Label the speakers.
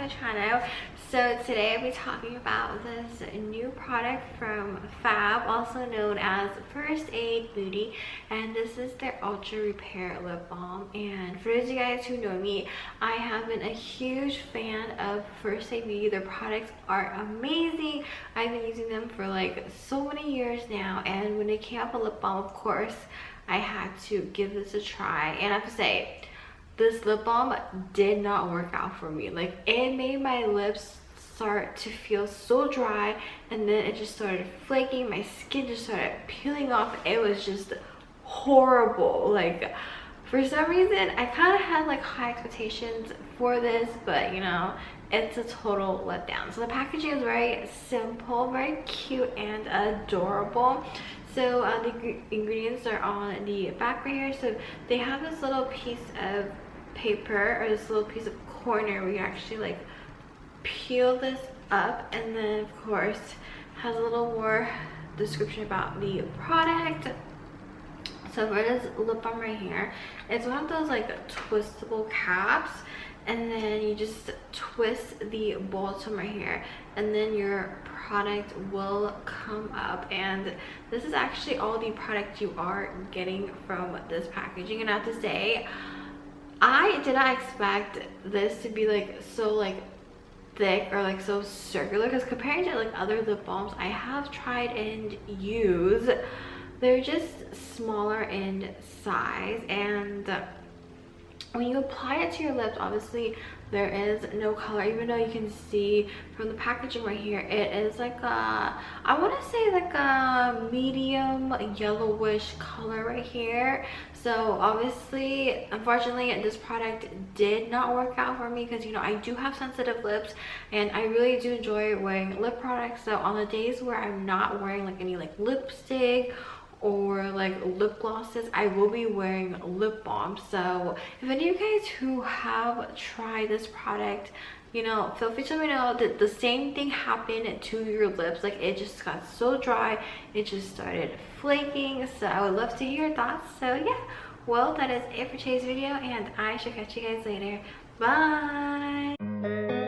Speaker 1: my channel. So today I'll be talking about this new product from Fab, also known as First Aid Beauty, and this is their Ultra Repair Lip Balm. And for those of you guys who know me, I have been a huge fan of First Aid Beauty. Their products are amazing. I've been using them for like so many years now, and when they came out with lip balm, of course I had to give this a try. And I have to say, this lip balm did not work out for me. Like, it made my lips start to feel so dry, and then it just started flaking. My skin just started peeling off. It was just horrible. Like, for some reason I kind of had like high expectations for this, but you know, it's a total letdown. So the packaging is very simple, very cute and adorable. So the ingredients are on the back right here. So they have this little piece of paper, or this little piece of corner where you actually like peel this up, and then of course has a little more description about the product. So for this lip balm right here, it's one of those like twistable caps, and then you just twist the bottom right here, and then your product will come up. And this is actually all the product you are getting from this packaging. And I have to say, I did not expect this to be like so like thick or like so circular, because comparing to like other lip balms I have tried and used, they're just smaller in size. And when you apply it to your lips, obviously there is no color, even though you can see from the packaging right here, it is like a, I want to say like a medium yellowish color right here. So obviously, unfortunately, this product did not work out for me, because you know, I do have sensitive lips and I really do enjoy wearing lip products. So on the days where I'm not wearing like any like lipstick or like lip glosses, I will be wearing lip balm. So if any of you guys who have tried this product, you know, feel free to let me know that the same thing happened to your lips. Like, it just got so dry, it just started flaking. So I would love to hear your thoughts. So yeah, well, that is it for today's video, and I shall catch you guys later. Bye.